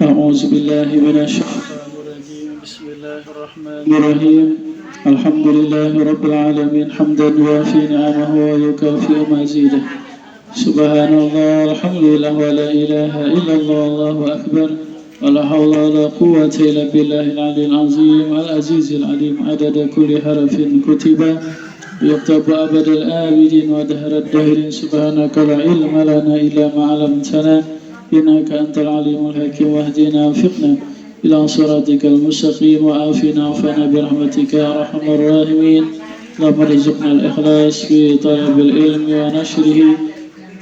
أعوذ بالله من الشيطان الرجيم بسم الله الرحمن الرحيم الحمد لله رب العالمين حمدا يوافي نعمه ويكافئ مزيده سبحان الله الحمد لله ولا إله إلا الله الله أكبر ولا حول ولا قوة إلا بالله العلي العظيم العزيز العليم عدد كل حرف كتب يكتب أبد الآبدين ودهر الدهر سبحانك لا علم لنا إلا ما علمتنا إنك أنت العليم الحكيم واهدنا وفقنا إلى صراطك المستقيم وعافنا وعافنا برحمتك يا أرحم الراحمين اللهم ارزقنا الإخلاص في طلب العلم ونشره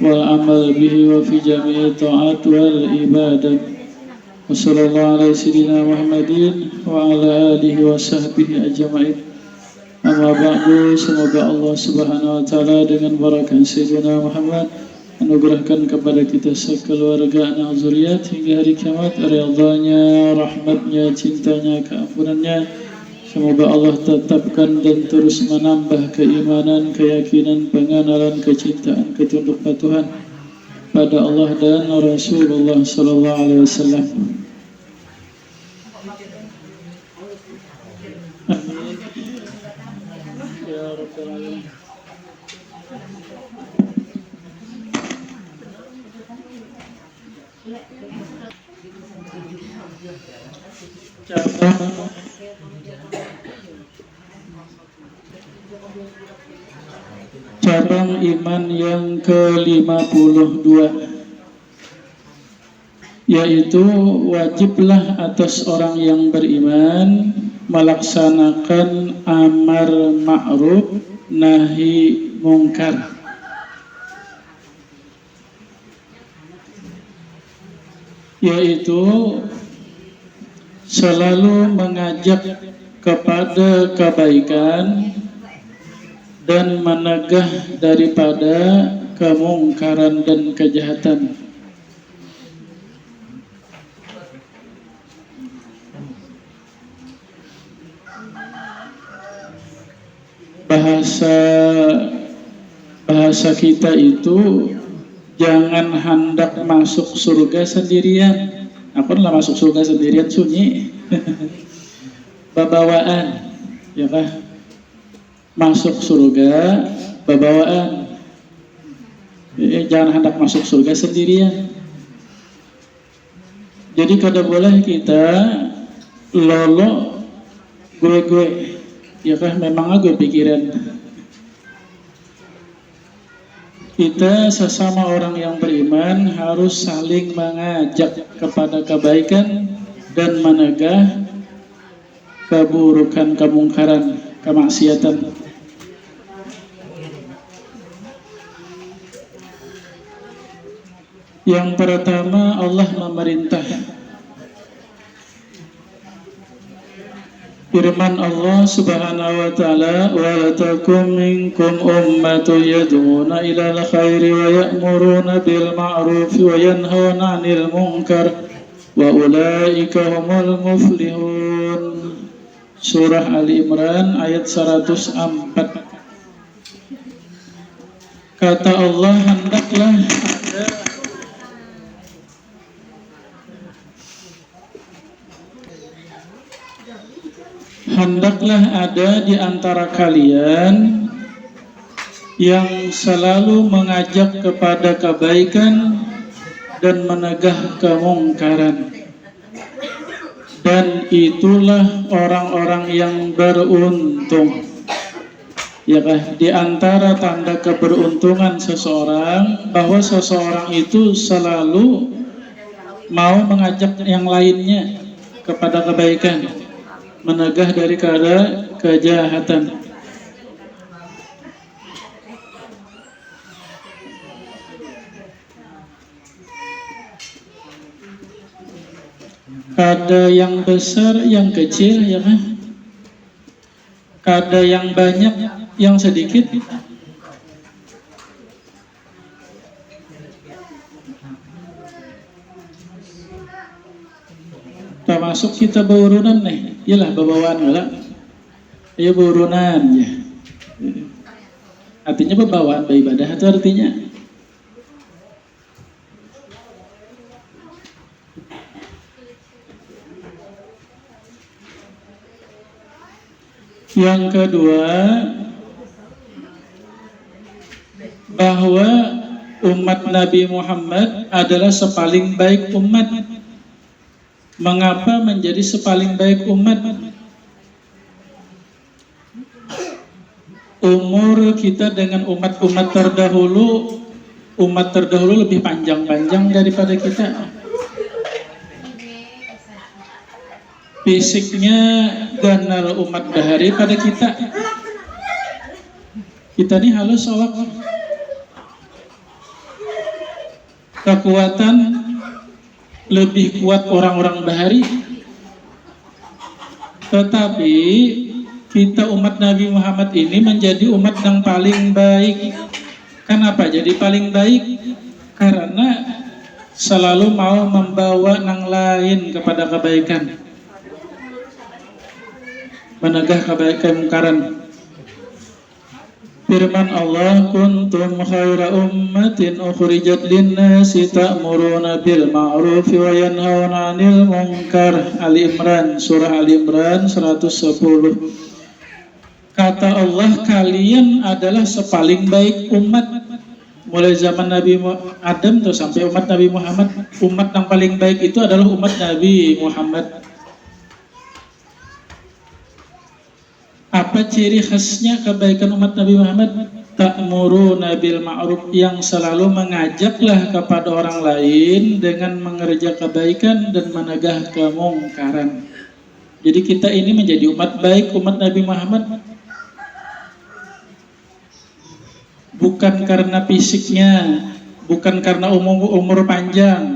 والعمل به وفي جميع الطاعات والعبادة وصلى الله على سيدنا محمد وعلى آله وصحبه أجمعين. Amma ba'du, semoga Allah Subhanahu wa taala dengan barakah Sayyidina Muhammad anugerahkan kepada kita sekeluarga anak zuriat hingga hari kiamat ridhanya, rahmatnya, cintanya, keampunannya. Semoga Allah tetapkan dan terus menambah keimanan, keyakinan, pengenalan, kecintaan, ketunduk patuhan pada Allah dan Rasulullah sallallahu alaihi wasallam. Cabang iman yang ke-52, yaitu wajiblah atas orang yang beriman melaksanakan amar ma'ruf nahi mungkar, yaitu selalu mengajak kepada kebaikan dan menegah daripada kemungkaran dan kejahatan. Bahasa kita itu jangan hendak masuk surga sendirian. Apa lah masuk surga sendirian sunyi? Babawaan, ya kah? Masuk surga babawaan. Jangan hendak masuk surga sendirian. Jadi kada boleh kita lolo gue, ya kah? Memang gue pikiran. Kita sesama orang yang beriman harus saling mengajak kepada kebaikan dan menegah keburukan, kemungkaran, kemaksiatan. Yang pertama, Allah memerintah. Firman Allah Subhanahu wa taala, "Wa takum minkum ummatun yad'una ilal khairi wa ya'muruna bil ma'ruf wa yanhauna 'anil munkar wa ulaika humul muflihun." Surah Ali Imran ayat 104. Kata Allah, hendaklah ada di antara kalian yang selalu mengajak kepada kebaikan dan menegah kemungkaran, dan itulah orang-orang yang beruntung. Ya kah? Di antara tanda keberuntungan seseorang bahwa seseorang itu selalu mau mengajak yang lainnya kepada kebaikan, menegah dari kejahatan. Kada yang besar, yang kecil, ya kan? Kada yang banyak, yang sedikit. Termasuk kita berurunan nih, iyalah bawaan lah. Ayo berurunan ya. Artinya berbawaan beribadah itu artinya Yang kedua, bahwa umat Nabi Muhammad adalah sepaling baik umat. Mengapa menjadi sepaling baik umat? Umur kita dengan umat-umat terdahulu, lebih panjang-panjang daripada kita. Fisiknya ganal umat bahari pada kita. Kita ini halus awak. Kekuatan lebih kuat orang-orang bahari. Tetapi kita umat Nabi Muhammad ini menjadi umat yang paling baik. Kenapa jadi paling baik? Karena selalu mau membawa yang lain kepada kebaikan, menegah kemungkaran. Firman Allah, kuntum khaira ummatin ukhrijat lin-nasi ta'muruna bil ma'ruf wa yanhauna 'anil munkar. Ali Imran, surah Ali Imran 110. Kata Allah, kalian adalah sepaling baik umat. Mulai zaman Nabi Adam tuh sampai umat Nabi Muhammad, umat yang paling baik itu adalah umat Nabi Muhammad. Apa ciri khasnya kebaikan umat Nabi Muhammad? Ta'muruna bil ma'ruf, yang selalu mengajaklah kepada orang lain dengan mengerjakan kebaikan dan menegah kemungkaran. Jadi kita ini menjadi umat baik, umat Nabi Muhammad, bukan karena fisiknya, bukan karena umur panjang,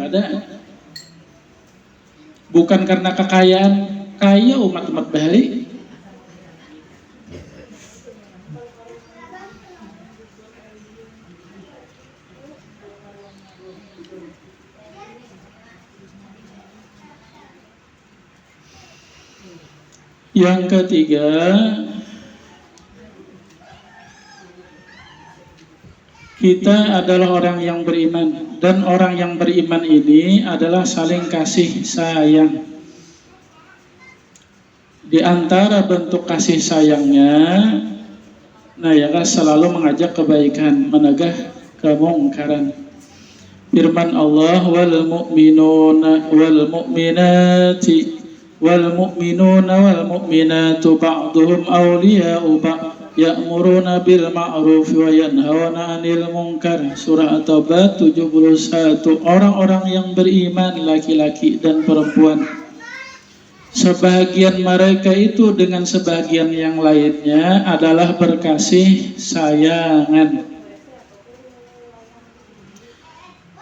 bukan karena kekayaan, kaya umat-umat bahari. Yang ketiga, kita adalah orang yang beriman, dan orang yang beriman ini adalah saling kasih sayang. Di antara bentuk kasih sayangnya, selalu mengajak kebaikan, menegah kemungkaran. Firman Allah, wal mu'minuna wal mu'minati wal mu'minuna wal mu'minatu ba'duhum awliya'u ba'd ya'muruna bil ma'ruf wa yanhauna 'anil munkar. Surah At-Taubah 71. Orang-orang yang beriman, laki-laki dan perempuan, sebahagian mereka itu dengan sebahagian yang lainnya adalah berkasih sayangan,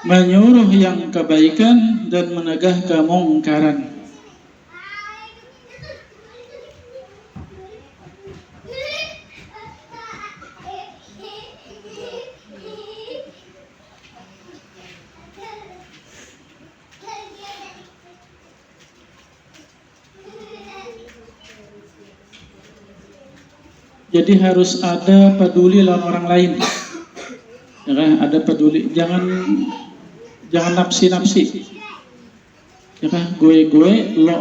menyuruh yang kebaikan dan menegah kemungkaran. Jadi harus ada peduli lawan orang lain, ya kan? Ada peduli, jangan nafsi, ya kan? Gue lo,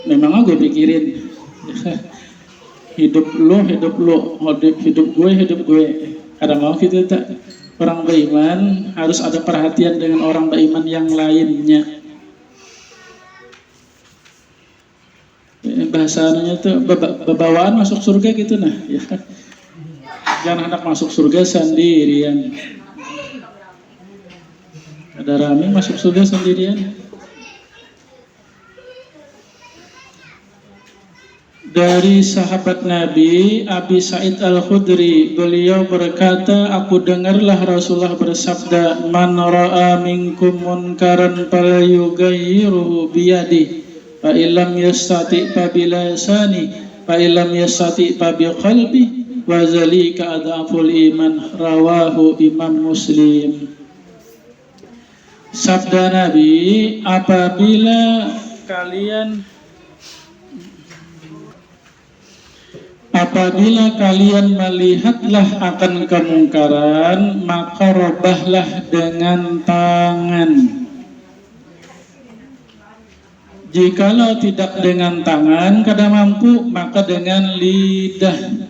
memang gue pikirin, ya kan? Hidup lo, hidup gue. Kadang mau gitu tak? Orang beriman harus ada perhatian dengan orang beriman yang lainnya. Bahasanya tuh bebawaan masuk surga gitu ya. Jangan anak masuk surga sendirian. Ada rame masuk surga sendirian. Dari sahabat Nabi Abi Sa'id Al-Khudri, beliau berkata, aku dengarlah Rasulullah bersabda, man ra'a minkum munkaran falyughayyiruhu biyadihi, fa illam yastati fa bilisani, fa illam yastati fa biqalbi, wa zalika adhaful iman. Rawahu Imam Muslim. Sabda Nabi, apabila kalian melihatlah akan kemungkaran, maka robahlah dengan tangan. Jikalau tidak dengan tangan kada mampu, maka dengan lidah.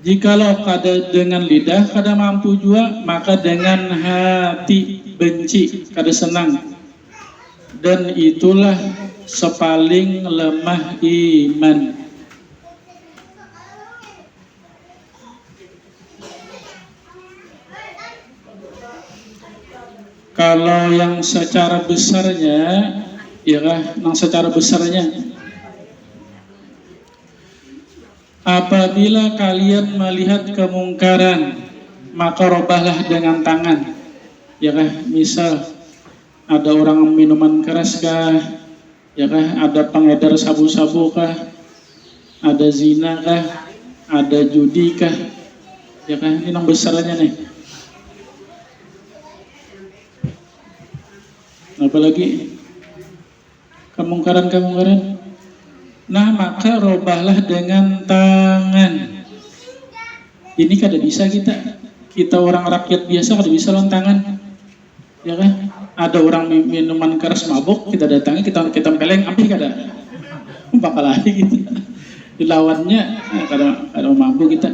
Jikalau kada dengan lidah kada mampu juga, maka dengan hati benci kada senang. Dan itulah sepaling lemah iman. Kalau yang secara besarnya, ya yang secara besarnya, apabila kalian melihat kemungkaran, maka robahlah dengan tangan. Ya misal ada orang minuman keras kah, ya ada pengedar sabu-sabu kah, ada zina kah, ada judi kah, ya ini yang besarnya nih. Apalagi kemungkaran. Nah, maka robahlah dengan tangan. Ini kada bisa kita orang rakyat biasa kada bisa lawan tangan. Ya kan? Ada orang minuman keras mabuk, kita datangi, kita peleng, ambil kada. Bakal lagi gitu. Dilawannya kada mampu kita.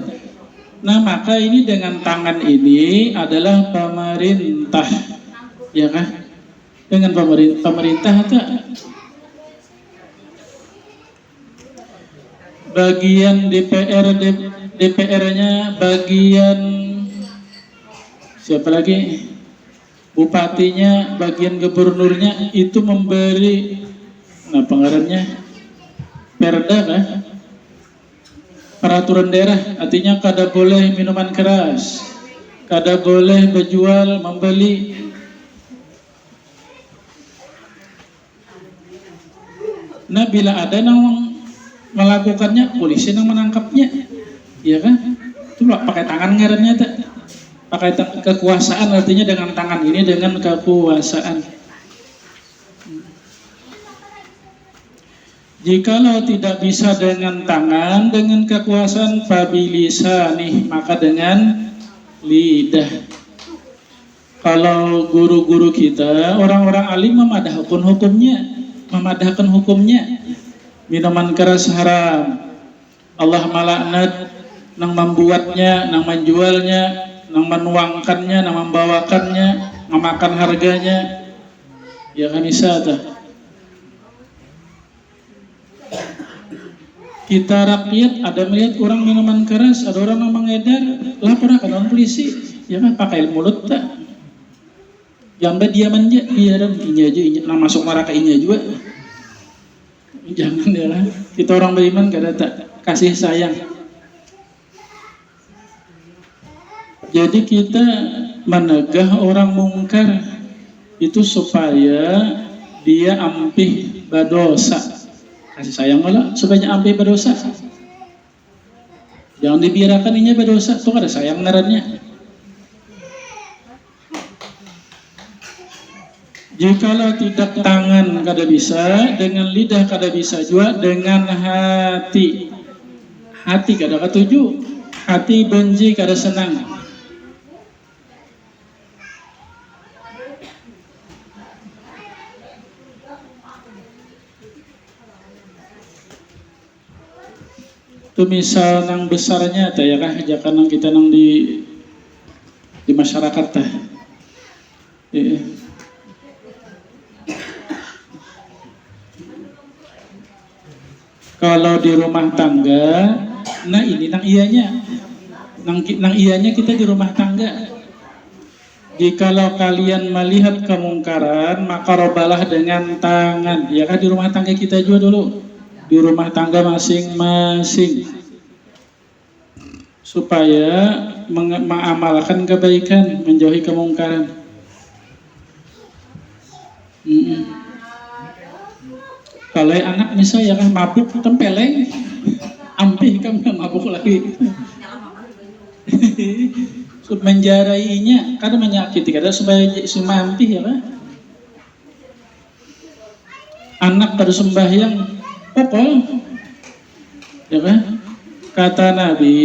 Nah, maka ini dengan tangan ini adalah pemerintah. Ya kan? Dengan pemerintah bagian DPR-nya, bagian siapa lagi, bupatinya, bagian gubernurnya itu memberi pengarannya perda kan, peraturan daerah, artinya kada boleh minuman keras, kada boleh berjual membeli. Nah, bila ada yang melakukannya, polisi yang menangkapnya, ya kan? Itu pakai tangan ngarannya tak? Pakai kekuasaan, artinya dengan tangan ini dengan kekuasaan. Jikalau tidak bisa dengan tangan, dengan kekuasaan, fabilisa nih, maka dengan lidah. Kalau guru-guru kita, orang-orang alim memadahkan hukumnya, minuman keras haram, Allah melaknat nang membuatnya, nang menjualnya, nang menuangkannya, nang membawakannya, memakan harganya, ya kan bisa tak? Kita rakyat ada melihat orang minuman keras, ada orang yang mengedar, lapor ke polisi, ya kan, pakai mulut tak? Jangan dia manja, biar ini aja, nang masuk neraka ini juga. Jangan ya lah. Kita orang beriman gak ada kasih sayang. Jadi kita menegah orang mungkar itu supaya dia ampih berdosa. Kasih sayang malah supaya ampih berdosa. Jangan dibiarkan ini berdosa, tuh ada sayang ngarannya. Jikalau tidak tangan kada bisa, dengan lidah kada bisa juga, dengan hati kada ketuju, hati benci kada senang. Itu misal nang besarnya ta ya kah, ajakan nang kita nang di masyarakat ta. Kalau di rumah tangga, nah ini nang iyanya kita di rumah tangga. Jikalau kalian melihat kemungkaran, maka robalah dengan tangan. Ya kan, di rumah tangga kita juga dulu, di rumah tangga masing-masing, supaya mengamalkan kebaikan, menjauhi kemungkaran. Kalau anak misalnya kan mabuk tempeleng, ampih kamu mabuk lagi. Menjarainya karena menyakiti, karena supaya ampih ya kan. Anak harus sembahyang pokok, ya kan? Kata Nabi,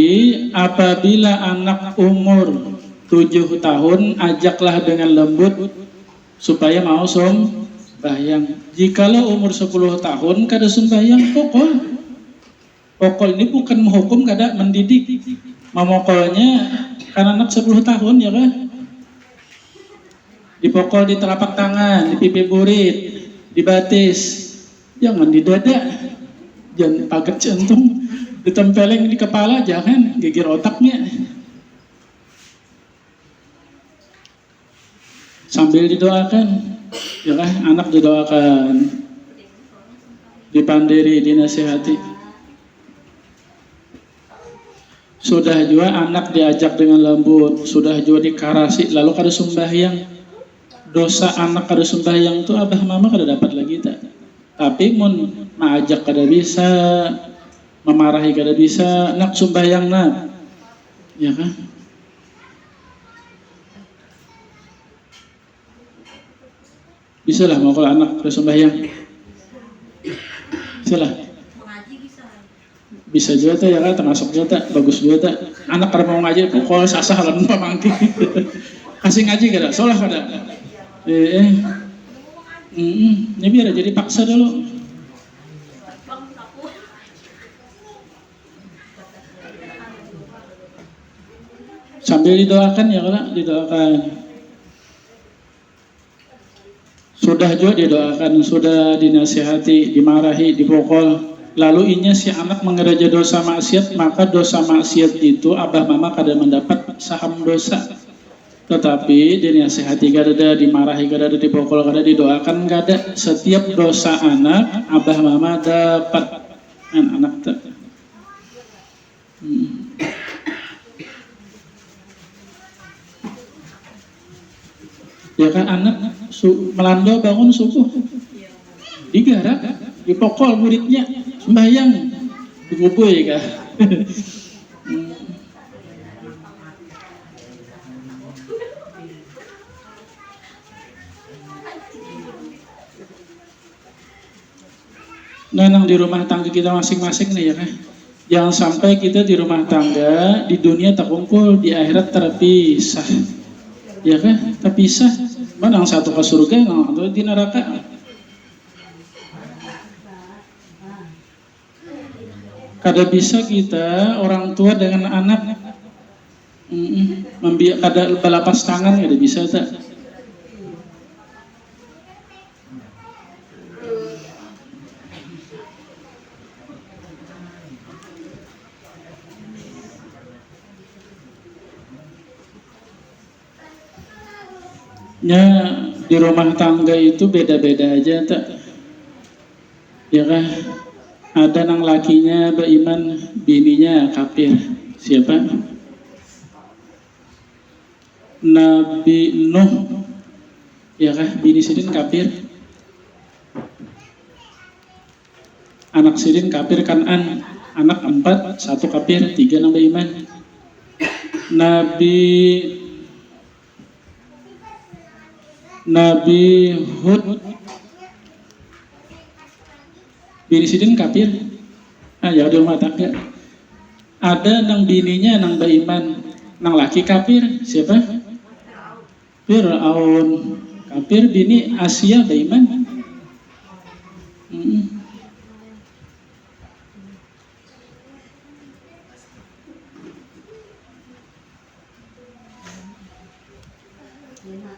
apabila anak umur 7 tahun, ajaklah dengan lembut supaya mau sembahyang. Jikalau umur 10 tahun kada sembahyang pokol ini bukan menghukum, kada mendidik. Memokolnya kan anak 10 tahun ya kan. Dipokol di telapak tangan, di pipi burit, dibatis. Jangan di dada. Jangan pakai jantung, ditempeleng di kepala, jangan geger otaknya. Sambil didoakan, ya kan, anak didoakan, dipandiri, dinasihati. Sudah juga anak diajak dengan lembut, sudah juga dikarasi, lalu kada sembahyang. Dosa anak kada sembahyang itu abah mama kada dapat lagi tak. Tapi mun maajak kada bisa, memarahi kada bisa, nak sembahyang nak, ya kan? Bisa lah mau kalau anak kada sembahyang, bisa lah. Bisa juga tak ya kan, termasuk juga tak, bagus juga tak. Anak kada mau ngaji, pokoknya sasah lalu pamangki. Kasih ngaji kada, solah kada. Ini biar jadi paksa dulu. Sambil didoakan ya kalau didoakan. Sudah juga didoakan, sudah dinasihati, dimarahi, dipukul. Lalu inya si anak mengereja dosa maksiat, maka dosa maksiat itu abah mama kada mendapat saham dosa. Tetapi dinasihati kada, dimarahi kada, dipukul kada, didoakan kada. Setiap dosa anak abah mama dapat. Anak tak. Ya kan anak melanda bangun subuh, digarak, dipukul muridnya, sembahyang, dibubui kah? Nah, di rumah tangga kita masing-masing nih ya kan. Jangan sampai kita di rumah tangga, di dunia terkumpul, di akhirat terpisah. Ya kan? Terpisah. Mana yang satu ke surga, yang satu di neraka. Kada bisa kita orang tua dengan anak kada balapas tangan, kada bisa tak. Ya, di rumah tangga itu beda-beda aja tak. Ya kan? Ada nang lakinya beriman, bininya kafir. Siapa? Nabi Nuh. Ya kan? Bini sidin kafir. Anak sidin kafir Kanan. Anak 4, 1 kafir, 3 nang beriman. Nabi Hud, bini sidin kafir. Ya di rumah tangga. Ada nang bininya nang beriman, nang laki kafir. Siapa? Fir'aun kafir, bini Asia beriman.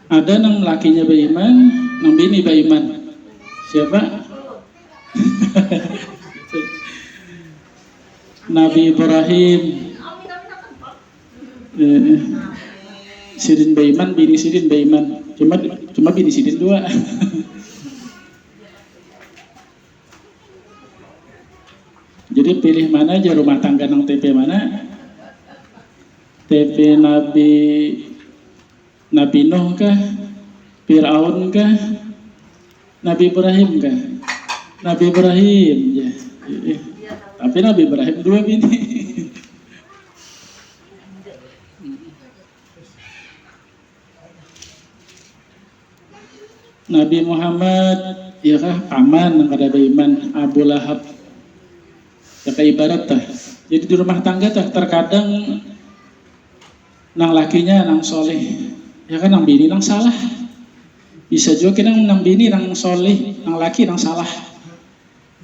Ada nang lakinya beriman, nang bini beriman. Siapa? Nabi Ibrahim. Sidin beriman, bini sidin beriman. Cuma bini sidin 2. Jadi pilih mana aja rumah tangga nang TP mana? TP Nabi Nuh kah? Fir'aun kah? Nabi Ibrahim kah? Nabi Ibrahim ya. Tapi Nabi Ibrahim 2 bini. Nabi Muhammad ya kah? Paman yang kada beriman, Abu Lahab. Ya kayak ibarat tah. Jadi di rumah tangga tah terkadang nang lakinya nang soleh. Ya kan nang bini nang salah. Bisa juga kita nang bini nang solih, nang laki nang salah,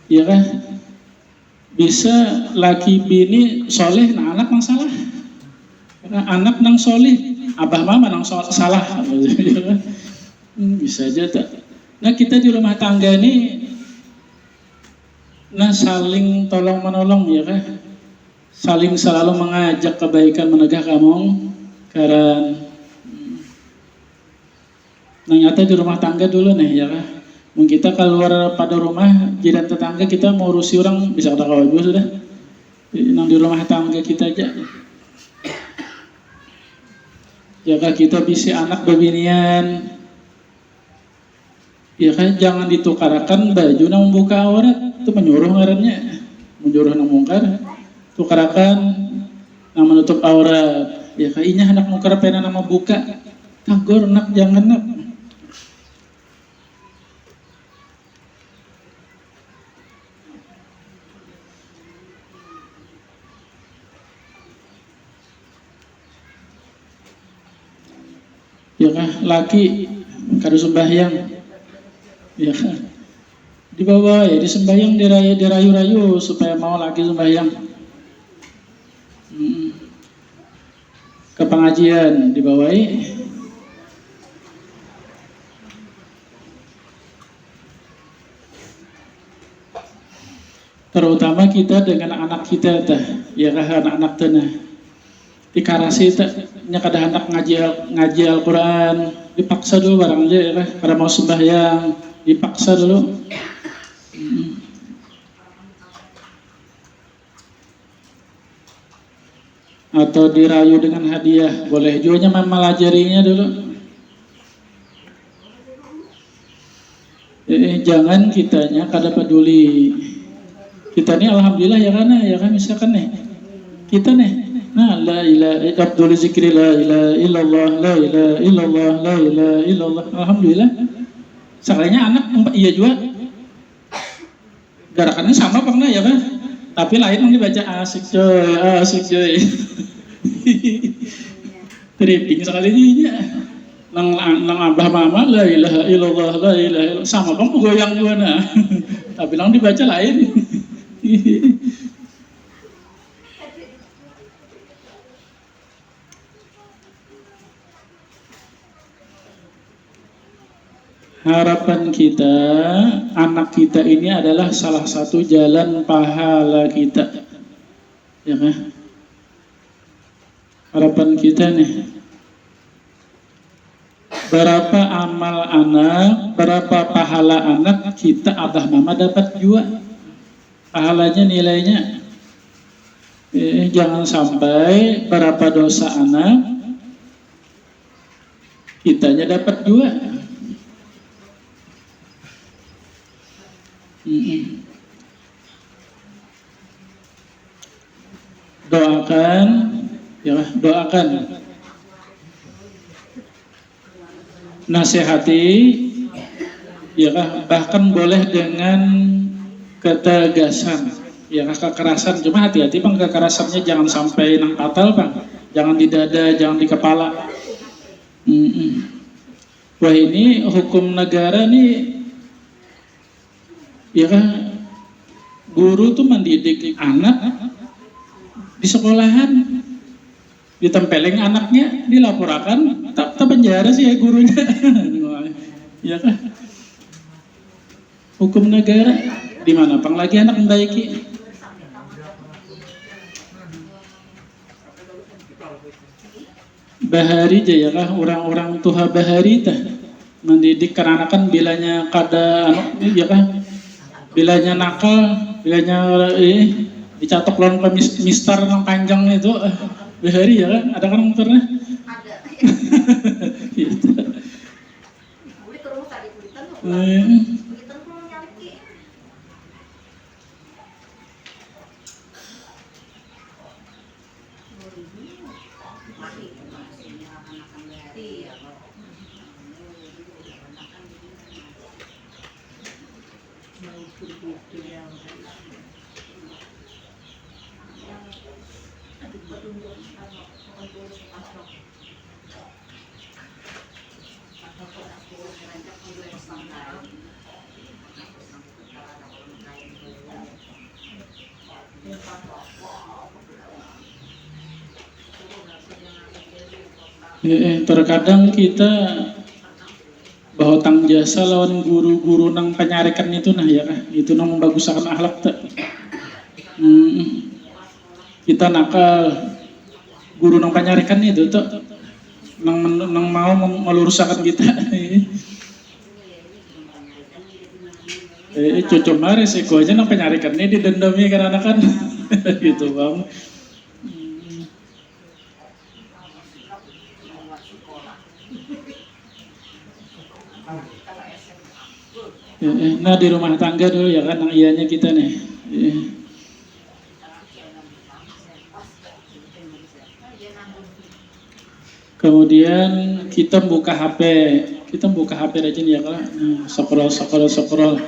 ya kan? Bisa laki bini solih, nang anak nang salah, anak nang solih, abah mama nang salah, ya kan? Bisa aja tak. Nah kita di rumah tangga ini, nah saling tolong menolong ya kan, saling selalu mengajak kebaikan menegakkan kemungkaran. Nah nyata di rumah tangga dulu nih ya kan, mungkin kita keluar pada rumah jiran tetangga kita mau urusi orang bisa ada kawan juga sudah. Nang di rumah tangga kita aja. Ya kan kita bisa anak bebinian, ya kan jangan ditukarakan baju nang membuka aurat itu menyuruh ngarannya, menyuruh nang mungkar, tukarakan nang menutup aurat. Ya kan inya anak mungkar pena nama buka, tagor nak jangan nak. Ya kan laki kado sembahyang, ya kan dibawa ya di sembahyang dirayu-rayu supaya mau lagi sembahyang. Ke pengajian dibawai, terutama kita dengan anak kita tah, ya kan anak-anak tanah dikarasi tak nya kada anak ngaji Al-Quran dipaksa dulu barang aja ya kan, karena mau sembahyang dipaksa dulu. Atau dirayu dengan hadiah boleh juga memelajarinya dulu. Jangan kitanya kada peduli. Kita nih alhamdulillah ya kan misalkan nih kita nih, nah la ilaha abdul zikri la ilaha illallah la ilaha illallah la ilaha illallah alhamdulillah. Sekalinya anak iya juga gerakannya sama pernah ya kan, tapi lain yang dibaca asik coy tripping sekalinya nang abah mama la ilaha illallah la ilaha illallah sama bang goyang juga nah tapi lang dibaca lain. Harapan kita, anak kita ini adalah salah satu jalan pahala kita, ya kan? Harapan kita nih, berapa amal anak, berapa pahala anak kita abah mama dapat juga, pahalanya nilainya. Jangan sampai berapa dosa anak, kitanya dapat juga. Doakan, ya doakan, nasihati, ya bahkan boleh dengan ketegasan, ya kekerasan. Cuma hati-hati bang, kekerasannya jangan sampai nang fatal bang, jangan di dada, jangan di kepala. Wah ini hukum negara nih. Ya kan, guru tuh mendidik anak di sekolahan, ditempeleng anaknya, dilaporkan, tak penjara sih ya gurunya. Ya kan, hukum negara di mana pang lagi anak membaiki. Bahari aja ya kah, orang-orang tuha bahari tah mendidik keranakan bilanya kada ya kan, bilanya nakal, bilanya dicatok lawan mistar yang panjang itu bahari ya kan, ada kan pernah? Terkadang kita bahwa tang jasa lawan guru-guru nang penyarikan itu nah ya itu nang membagusakan akhlak tak. Kita nakal guru nang penyarikan itu tuh nang mau meluruskan kita. Cocok mari seko aja nang penyarikan ini didendami karena kan gitu bang. Nah di rumah tangga dulu ya kan, yang ianya kita nih. Kemudian kita buka HP aja nih ya kan, scroll.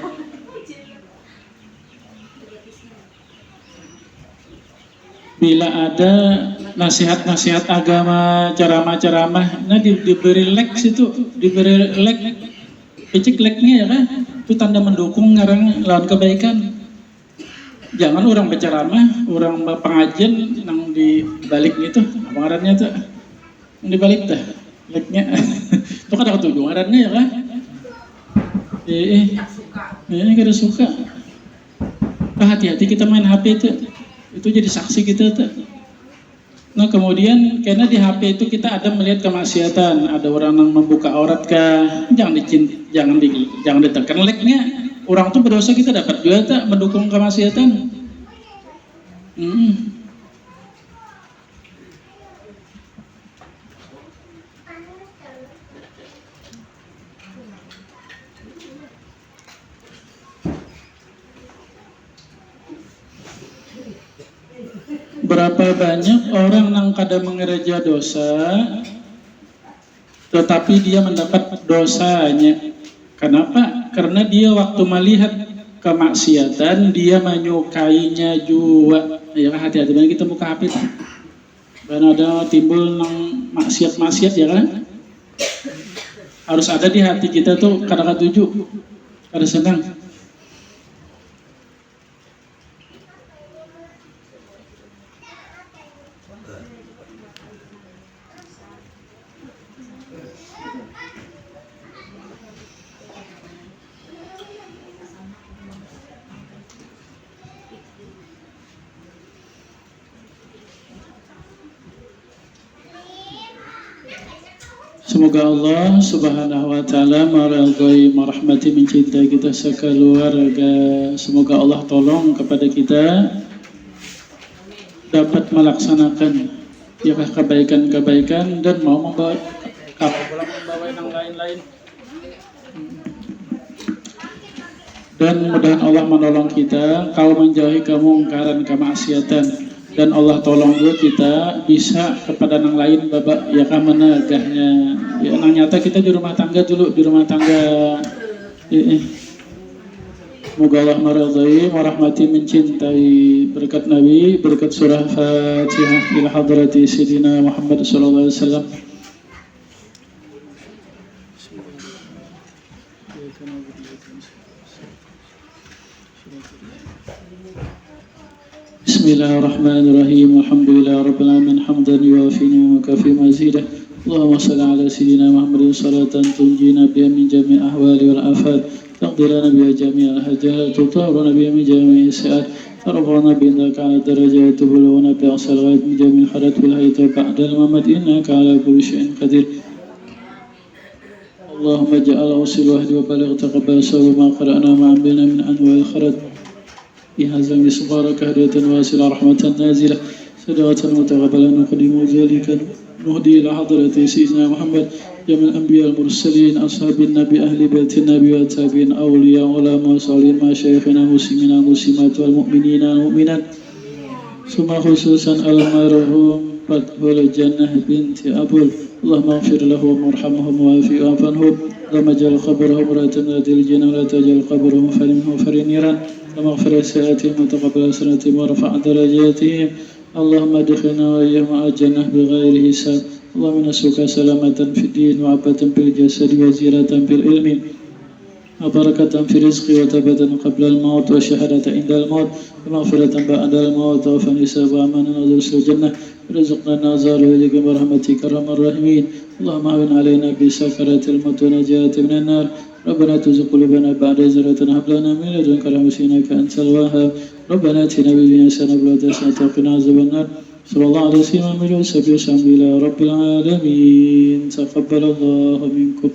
Bila ada nasihat agama, ceramah, nah diberi like situ, diberi like, cek like-nya ya kan. Itu tanda mendukung ngarang lawan kebaikan. Jangan orang berceramah, orang pengajian nang di balik gitu, apa ngarannya tuh? Yang di balik dah, like-nya. Itu kan ada ketujuh ngarannya ya kan? Ini kada suka. Hati-hati kita main HP itu jadi saksi kita tuh. Nah kemudian karena di HP itu kita ada melihat kemaksiatan, ada orang yang membuka aurat kah, jangan ditekan like-nya. Orang tuh berdosa, kita dapat juga tak mendukung kemaksiatan. Berapa banyak orang yang kadang mengereja dosa, tetapi dia mendapat dosanya. Kenapa? Karena dia waktu melihat kemaksiatan, dia menyukainya juga. Ya kan, hati-hati banget kita buka HP. Karena ada timbul nang maksiat ya kan. Harus ada di hati kita tuh kata-kata tujuh, kada senang. Semoga Allah Subhanahu wa taala meridhai, merahmati, mencintai kita sekeluarga. Semoga Allah tolong kepada kita dapat melaksanakan ya kebaikan-kebaikan dan mau membawa yang lain-lain. Dan mudah-mudahan Allah menolong kita kau menjauhi kemungkaran, kemaksiatan. Dan Allah tolong juga kita bisa kepada yang lain babak ya kan menegahnya. Ya nang nyata kita di rumah tangga dulu, di rumah tangga. Semoga Allah meridhai, merahmati, mencintai, berkat Nabi, berkat surah Fatihah ila hadrati Sayyidina Muhammad sallallahu alaihi wasallam. Bismillahirrahmanirrahim. Alhamdulillah rabbil alamin, hamdan yuwafi wa kafi mazidah. Allahumma shalli ala sayyidina Muhammadin salatan tunjina biha min jami'il ahwali wal afat, taqdirana biha jami'al hajat, tutahhiruna biha min jami'is sayi'at, tarfa'una bika ala darajati, tublughuna bi aqsal ghayat min jami'il hadat wal hayat ba'da al-mamat, innaka ala kulli syai'in qadir. Allahumma ja'al usul wahdi wa baligh taqabbal sawa ma qara'na ma 'amilna min anwa'il khairat. بهذا بسبارك هدية واسلة رحمة نازلة صدقة متقبلة نقدم ذلك نهدي إلى حضرة سيدنا محمد جميع الأنبياء المرسلين أصحاب النبي أهل بيت النبي والتابعين أولياء علماء صالحين مشايخنا مسلمين المسلمات والمؤمنين والمؤمنات ثم خصوصا المرحوم فتح الجنة بنت أبول اللهم اغفر لهم وارحمهم وعافهم وعنهم اللهم اجعل قبرهم راة من الجنة ولا تجعل قبرهم فر النيران اللهم اغفر سيئاتهم وتقبل حسناتهم وارفع درجاتهم اللهم ادخلنا وإياهم الجنة بغير حساب اللهم نسألك سلامة في الدين وعافية في الجسد وزيادة في العلم وبركة في رزقي وتوبة قبل الموت وشهادة عند الموت ومغفرة بعد الموت وفن حساب وأمانا ودرس الجنة رزقنا النازل إليك برحمتك أرحم الراحمين اللهم أعن علينا بسكرة الموت ونجاة من النار ربنا تزغ قلوبنا بعد إذ هديتنا هب لنا من لدنك رحمة إنك أنت الوهاب ربنا آتنا في الدنيا حسنة وفي الآخرة حسنة وقنا عذاب النار صلى الله عليه وسلم وسلم إلى رب العالمين تقبل الله منكم